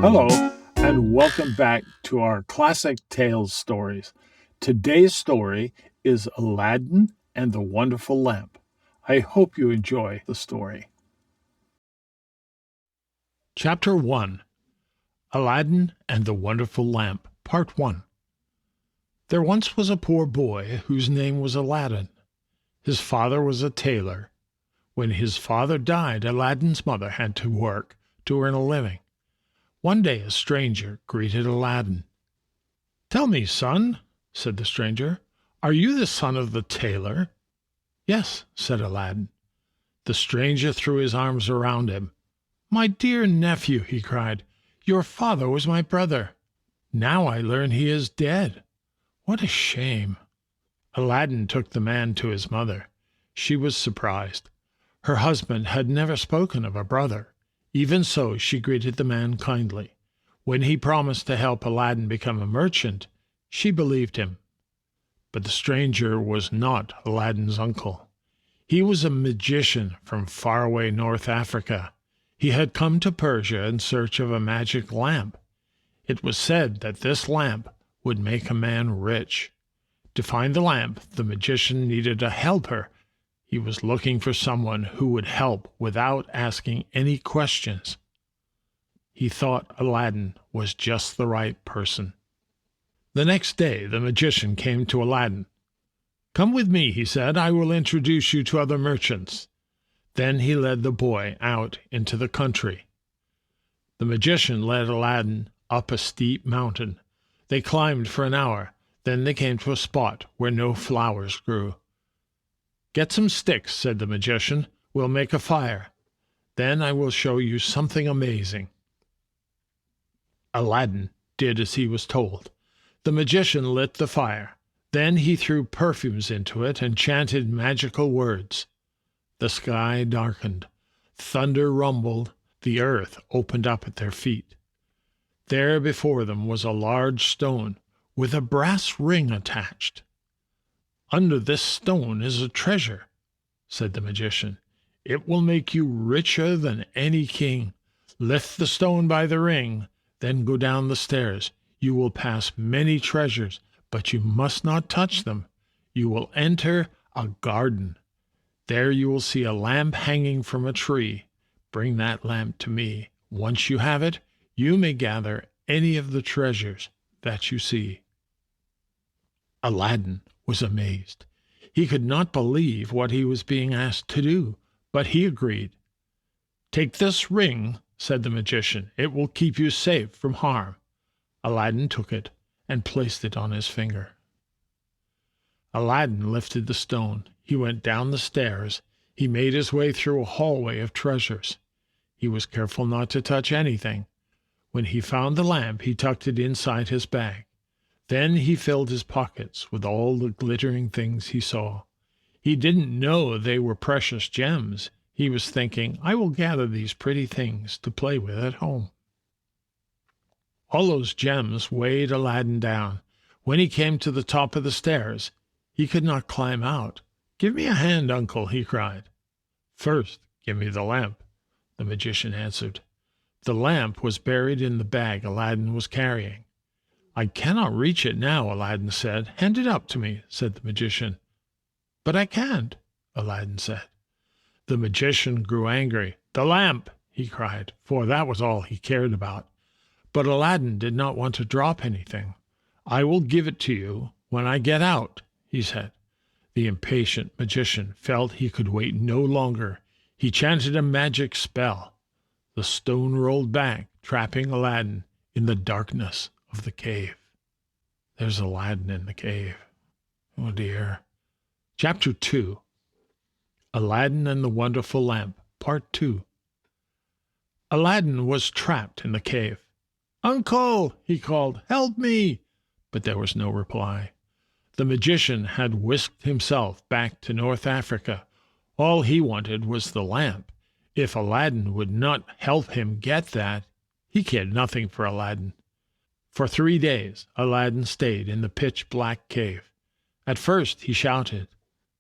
Hello, and welcome back to our Classic Tales stories. Today's story is Aladdin and the Wonderful Lamp. I hope you enjoy the story. Chapter 1: Aladdin and the Wonderful Lamp, Part 1. There once was a poor boy whose name was Aladdin. His father was a tailor. When his father died, Aladdin's mother had to work to earn a living. One day a stranger greeted Aladdin. "Tell me, son," said the stranger, "are you the son of the tailor?" "Yes," said Aladdin. The stranger threw his arms around him. "My dear nephew," he cried, "your father was my brother. Now I learn he is dead. What a shame!" Aladdin took the man to his mother. She was surprised. Her husband had never spoken of a brother. Even so, she greeted the man kindly. When he promised to help Aladdin become a merchant, she believed him. But the stranger was not Aladdin's uncle. He was a magician from faraway North Africa. He had come to Persia in search of a magic lamp. It was said that this lamp would make a man rich. To find the lamp, the magician needed a helper. He was looking for someone who would help without asking any questions. He thought Aladdin was just the right person. The next day the magician came to Aladdin. "Come with me," he said. "I will introduce you to other merchants." Then he led the boy out into the country. The magician led Aladdin up a steep mountain. They climbed for an hour. Then they came to a spot where no flowers grew. "Get some sticks," said the magician. "We'll make a fire. Then I will show you something amazing." Aladdin did as he was told. The magician lit the fire. Then he threw perfumes into it and chanted magical words. The sky darkened. Thunder rumbled. The earth opened up at their feet. There before them was a large stone with a brass ring attached. "Under this stone is a treasure," said the magician. "It will make you richer than any king. Lift the stone by the ring, then go down the stairs. You will pass many treasures, but you must not touch them. You will enter a garden. There you will see a lamp hanging from a tree. Bring that lamp to me. Once you have it, you may gather any of the treasures that you see." Aladdin was amazed. He could not believe what he was being asked to do, but he agreed. "Take this ring," said the magician. "It will keep you safe from harm." Aladdin took it and placed it on his finger. Aladdin lifted the stone. He went down the stairs. He made his way through a hallway of treasures. He was careful not to touch anything. When he found the lamp, he tucked it inside his bag. Then he filled his pockets with all the glittering things he saw. He didn't know they were precious gems. He was thinking, "I will gather these pretty things to play with at home." All those gems weighed Aladdin down. When he came to the top of the stairs, he could not climb out. "Give me a hand, uncle," he cried. "First, give me the lamp," the magician answered. The lamp was buried in the bag Aladdin was carrying. "I cannot reach it now," Aladdin said. "Hand it up to me," said the magician. "But I can't," Aladdin said. The magician grew angry. "The lamp!" he cried, for that was all he cared about. But Aladdin did not want to drop anything. "I will give it to you when I get out," he said. The impatient magician felt he could wait no longer. He chanted a magic spell. The stone rolled back, trapping Aladdin in the darkness of the cave. There's Aladdin in the cave. Oh dear. Chapter 2: Aladdin and the Wonderful Lamp, Part 2. Aladdin was trapped in the cave. "Uncle!" he called. "Help me!" But there was no reply. The magician had whisked himself back to North Africa. All he wanted was the lamp. If Aladdin would not help him get that, he cared nothing for Aladdin. For 3 days Aladdin stayed in the pitch-black cave. At first he shouted,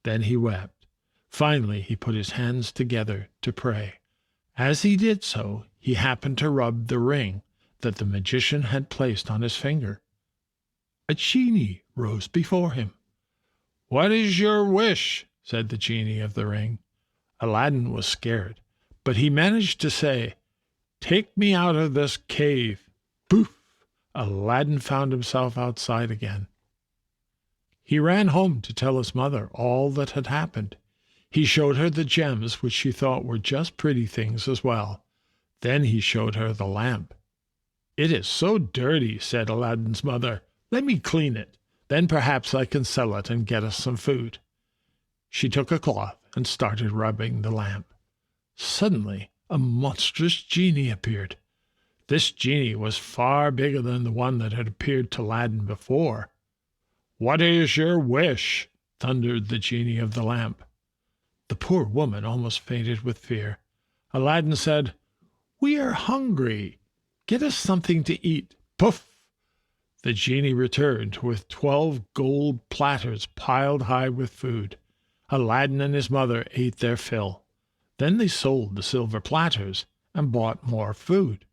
then he wept. Finally he put his hands together to pray. As he did so, he happened to rub the ring that the magician had placed on his finger. A genie rose before him. "What is your wish?" said the genie of the ring. Aladdin was scared, but he managed to say, "Take me out of this cave." Poof! Aladdin found himself outside again. He ran home to tell his mother all that had happened. He showed her the gems, which she thought were just pretty things as well. Then he showed her the lamp. "It is so dirty," said Aladdin's mother. "Let me clean it. Then perhaps I can sell it and get us some food." She took a cloth and started rubbing the lamp. Suddenly a monstrous genie appeared. This genie was far bigger than the one that had appeared to Aladdin before. "What is your wish?" thundered the genie of the lamp. The poor woman almost fainted with fear. Aladdin said, "We are hungry. Get us something to eat." Poof! The genie returned with 12 gold platters piled high with food. Aladdin and his mother ate their fill. Then they sold the silver platters and bought more food.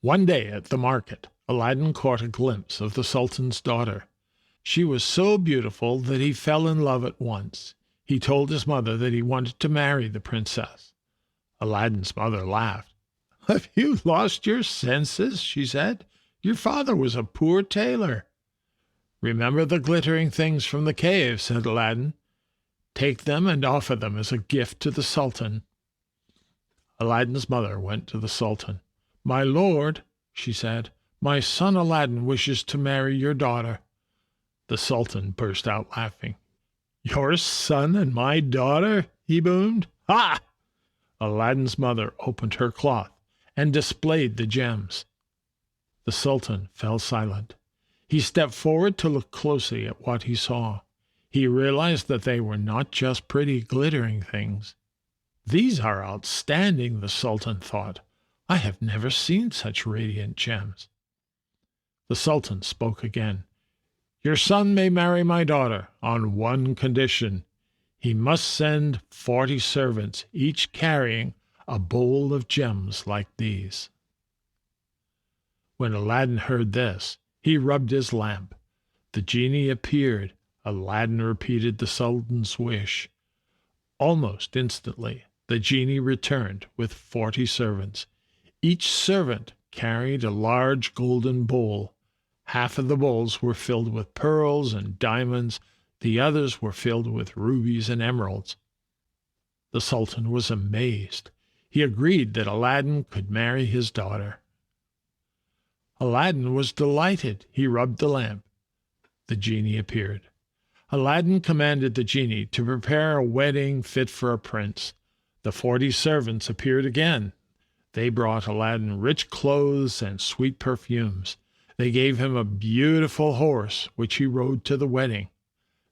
One day at the market, Aladdin caught a glimpse of the Sultan's daughter. She was so beautiful that he fell in love at once. He told his mother that he wanted to marry the princess. Aladdin's mother laughed. "Have you lost your senses?" she said. "Your father was a poor tailor." "Remember the glittering things from the cave," said Aladdin. "Take them and offer them as a gift to the Sultan." Aladdin's mother went to the Sultan. "My lord," she said, "my son Aladdin wishes to marry your daughter." The Sultan burst out laughing. "Your son and my daughter?" he boomed. "Ha!" Aladdin's mother opened her cloth and displayed the gems. The Sultan fell silent. He stepped forward to look closely at what he saw. He realized that they were not just pretty glittering things. "These are outstanding," the Sultan thought. "I have never seen such radiant gems." The Sultan spoke again. "Your son may marry my daughter on one condition. He must send 40 servants, each carrying a bowl of gems like these." When Aladdin heard this, he rubbed his lamp. The genie appeared. Aladdin repeated the Sultan's wish. Almost instantly, the genie returned with 40 servants. Each servant carried a large golden bowl. Half of the bowls were filled with pearls and diamonds. The others were filled with rubies and emeralds. The Sultan was amazed. He agreed that Aladdin could marry his daughter. Aladdin was delighted. He rubbed the lamp. The genie appeared. Aladdin commanded the genie to prepare a wedding fit for a prince. The 40 servants appeared again. They brought Aladdin rich clothes and sweet perfumes. They gave him a beautiful horse, which he rode to the wedding.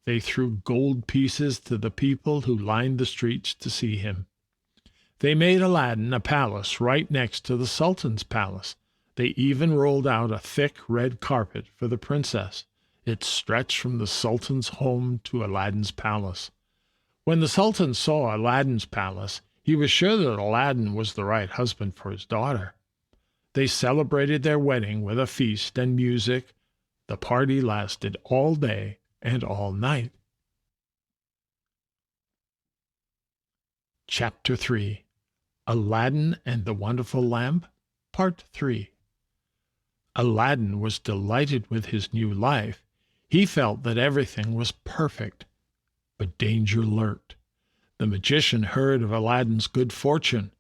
They threw gold pieces to the people who lined the streets to see him. They made Aladdin a palace right next to the Sultan's palace. They even rolled out a thick red carpet for the princess. It stretched from the Sultan's home to Aladdin's palace. When the Sultan saw Aladdin's palace, he was sure that Aladdin was the right husband for his daughter. They celebrated their wedding with a feast and music. The party lasted all day and all night. Chapter 3. Aladdin and the Wonderful Lamp, Part 3. Aladdin was delighted with his new life. He felt that everything was perfect. But danger lurked. The magician heard of Aladdin's good fortune.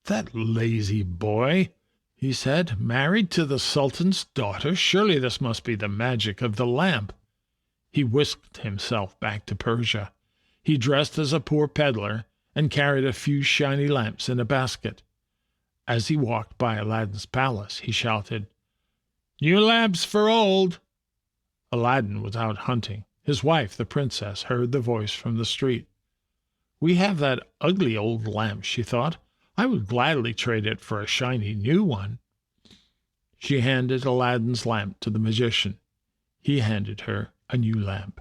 "That lazy boy," he said, "married to the Sultan's daughter? Surely this must be the magic of the lamp." He whisked himself back to Persia. He dressed as a poor peddler and carried a few shiny lamps in a basket. As he walked by Aladdin's palace, he shouted, "New lamps for old!" Aladdin was out hunting. His wife, the princess, heard the voice from the street. "We have that ugly old lamp," she thought. "I would gladly trade it for a shiny new one." She handed Aladdin's lamp to the magician. He handed her a new lamp.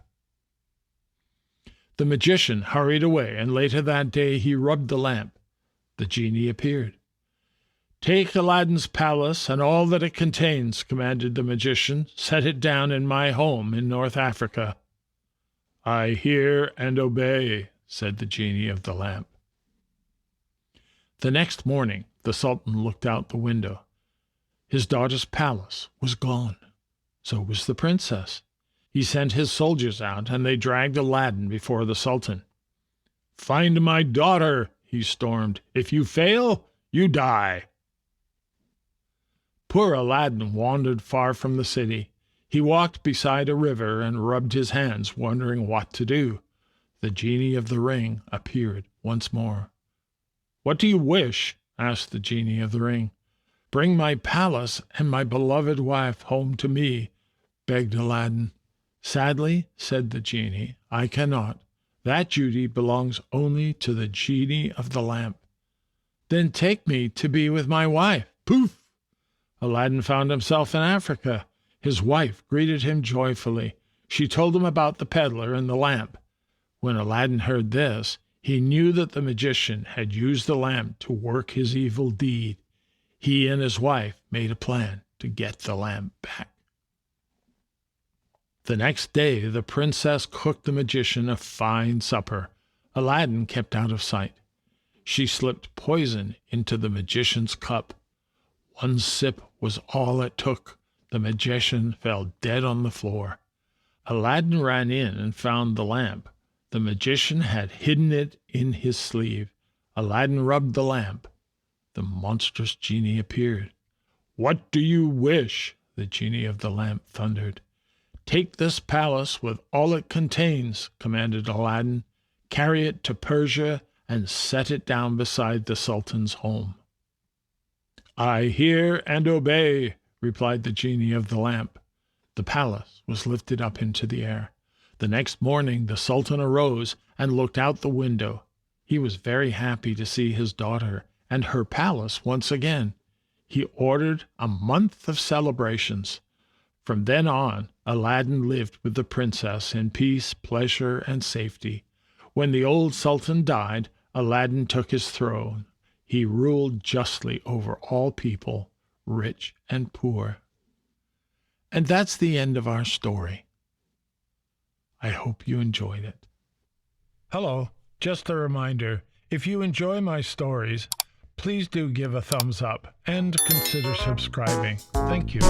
The magician hurried away, and later that day he rubbed the lamp. The genie appeared. "Take Aladdin's palace and all that it contains," commanded the magician. "Set it down in my home in North Africa." "I hear and obey," said the genie of the lamp. The next morning the Sultan looked out the window. His daughter's palace was gone. So was the princess. He sent his soldiers out, and they dragged Aladdin before the Sultan. "Find my daughter," he stormed. "If you fail, you die." Poor Aladdin wandered far from the city. He walked beside a river and rubbed his hands, wondering what to do. The genie of the ring appeared once more. "What do you wish?" asked the genie of the ring. "Bring my palace and my beloved wife home to me," begged Aladdin. "Sadly," said the genie, "I cannot. That duty belongs only to the genie of the lamp." "Then take me to be with my wife." Poof! Aladdin found himself in Africa. His wife greeted him joyfully. She told him about the peddler and the lamp. When Aladdin heard this, he knew that the magician had used the lamp to work his evil deed. He and his wife made a plan to get the lamp back. The next day the princess cooked the magician a fine supper. Aladdin kept out of sight. She slipped poison into the magician's cup. One sip was all it took. The magician fell dead on the floor. Aladdin ran in and found the lamp. The magician had hidden it in his sleeve. Aladdin rubbed the lamp. The monstrous genie appeared. "What do you wish?" the genie of the lamp thundered. "Take this palace with all it contains," commanded Aladdin. "Carry it to Persia and set it down beside the Sultan's home." "I hear and obey," replied the genie of the lamp. The palace was lifted up into the air. The next morning the Sultan arose and looked out the window. He was very happy to see his daughter and her palace once again. He ordered a month of celebrations. From then on, Aladdin lived with the princess in peace, pleasure, and safety. When the old Sultan died, Aladdin took his throne. He ruled justly over all people, rich and poor. And that's the end of our story. I hope you enjoyed it. Hello, just a reminder, if you enjoy my stories, please do give a thumbs up and consider subscribing. Thank you.